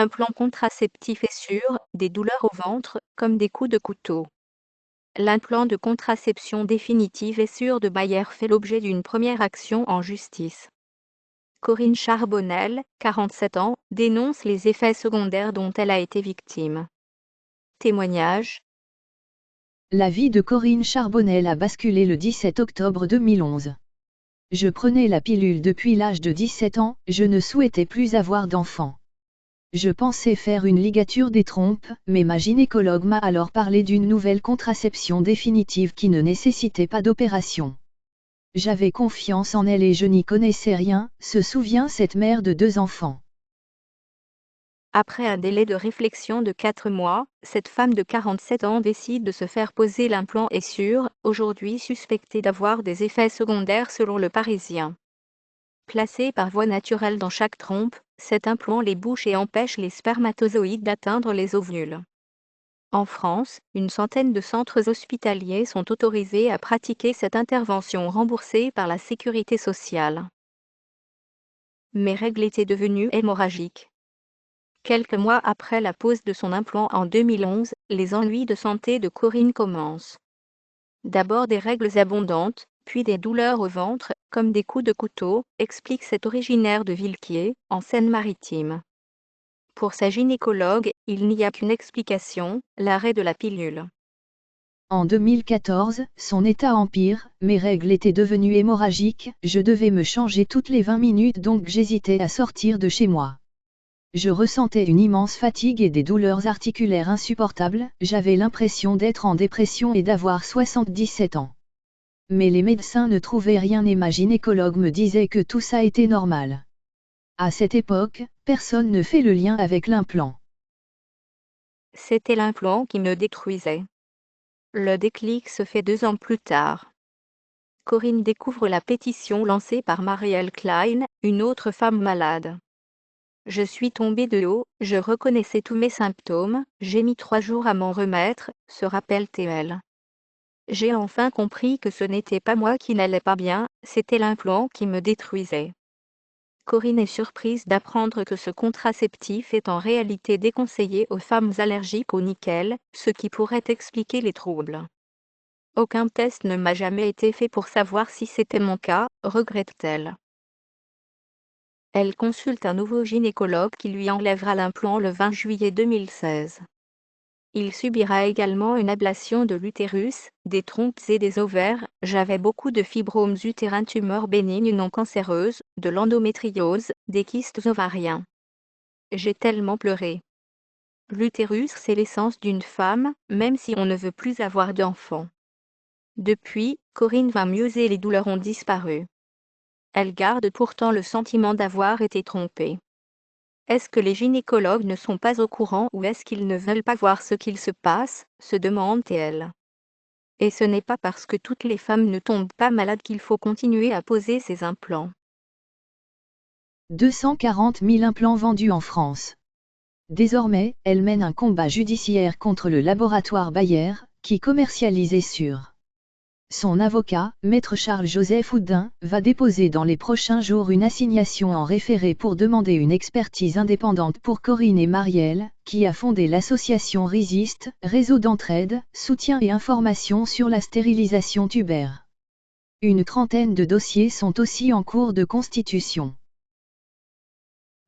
Implant contraceptif est sûr, des douleurs au ventre, comme des coups de couteau. L'implant de contraception définitive et sûr de Bayer fait l'objet d'une première action en justice. Corinne Charbonnel, 47 ans, dénonce les effets secondaires dont elle a été victime. Témoignage. La vie de Corinne Charbonnel a basculé le 17 octobre 2011. Je prenais la pilule depuis l'âge de 17 ans, je ne souhaitais plus avoir d'enfant. Je pensais faire une ligature des trompes, mais ma gynécologue m'a alors parlé d'une nouvelle contraception définitive qui ne nécessitait pas d'opération. J'avais confiance en elle et je n'y connaissais rien, se souvient cette mère de 2 enfants. Après un délai de réflexion de 4 mois, cette femme de 47 ans décide de se faire poser l'implant est sûr, aujourd'hui suspecté d'avoir des effets secondaires selon le Parisien. Placé par voie naturelle dans chaque trompe, cet implant les bouche et empêche les spermatozoïdes d'atteindre les ovules. En France, une centaine de centres hospitaliers sont autorisés à pratiquer cette intervention remboursée par la Sécurité sociale. Mes règles étaient devenues hémorragiques. Quelques mois après la pose de son implant en 2011, les ennuis de santé de Corinne commencent. D'abord des règles abondantes, puis des douleurs au ventre, comme des coups de couteau, explique cet originaire de Villequier, en Seine-Maritime. Pour sa gynécologue, il n'y a qu'une explication, l'arrêt de la pilule. En 2014, son état empire, mes règles étaient devenues hémorragiques, je devais me changer toutes les 20 minutes donc j'hésitais à sortir de chez moi. Je ressentais une immense fatigue et des douleurs articulaires insupportables, j'avais l'impression d'être en dépression et d'avoir 77 ans. Mais les médecins ne trouvaient rien et ma gynécologue me disait que tout ça était normal. À cette époque, personne ne fait le lien avec l'implant. C'était l'implant qui me détruisait. Le déclic se fait 2 ans plus tard. Corinne découvre la pétition lancée par Marielle Klein, une autre femme malade. Je suis tombée de haut, je reconnaissais tous mes symptômes, j'ai mis 3 jours à m'en remettre, se rappelle-t-elle. J'ai enfin compris que ce n'était pas moi qui n'allais pas bien, c'était l'implant qui me détruisait. Corinne est surprise d'apprendre que ce contraceptif est en réalité déconseillé aux femmes allergiques au nickel, ce qui pourrait expliquer les troubles. Aucun test ne m'a jamais été fait pour savoir si c'était mon cas, regrette-t-elle. Elle consulte un nouveau gynécologue qui lui enlèvera l'implant le 20 juillet 2016. Il subira également une ablation de l'utérus, des trompes et des ovaires. J'avais beaucoup de fibromes utérins, tumeurs bénignes non cancéreuses, de l'endométriose, des kystes ovariens. J'ai tellement pleuré. L'utérus, c'est l'essence d'une femme, même si on ne veut plus avoir d'enfants. Depuis, Corinne va mieux et les douleurs ont disparu. Elle garde pourtant le sentiment d'avoir été trompée. Est-ce que les gynécologues ne sont pas au courant ou est-ce qu'ils ne veulent pas voir ce qu'il se passe, se demande-t-elle. Et ce n'est pas parce que toutes les femmes ne tombent pas malades qu'il faut continuer à poser ces implants. 240 000 implants vendus en France. Désormais, elle mène un combat judiciaire contre le laboratoire Bayer, qui commercialisait sur. Son avocat, maître Charles-Joseph Houdin, va déposer dans les prochains jours une assignation en référé pour demander une expertise indépendante pour Corinne et Marielle, qui a fondé l'association Résiste, réseau d'entraide, soutien et information sur la stérilisation tubaire. Une trentaine de dossiers sont aussi en cours de constitution.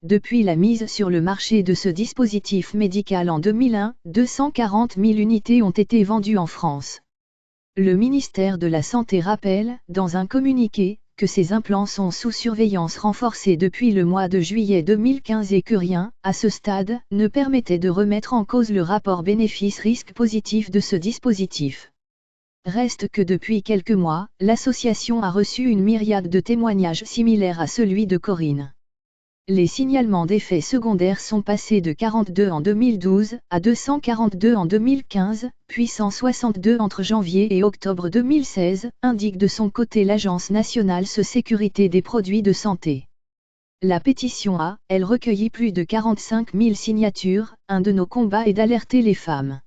Depuis la mise sur le marché de ce dispositif médical en 2001, 240 000 unités ont été vendues en France. Le ministère de la Santé rappelle, dans un communiqué, que ces implants sont sous surveillance renforcée depuis le mois de juillet 2015 et que rien, à ce stade, ne permettait de remettre en cause le rapport bénéfice-risque positif de ce dispositif. Reste que depuis quelques mois, l'association a reçu une myriade de témoignages similaires à celui de Corinne. Les signalements d'effets secondaires sont passés de 42 en 2012 à 242 en 2015, puis 162 entre janvier et octobre 2016, indique de son côté l'Agence nationale de sécurité des produits de santé. La pétition a, elle, recueilli plus de 45 000 signatures. Un de nos combats est d'alerter les femmes.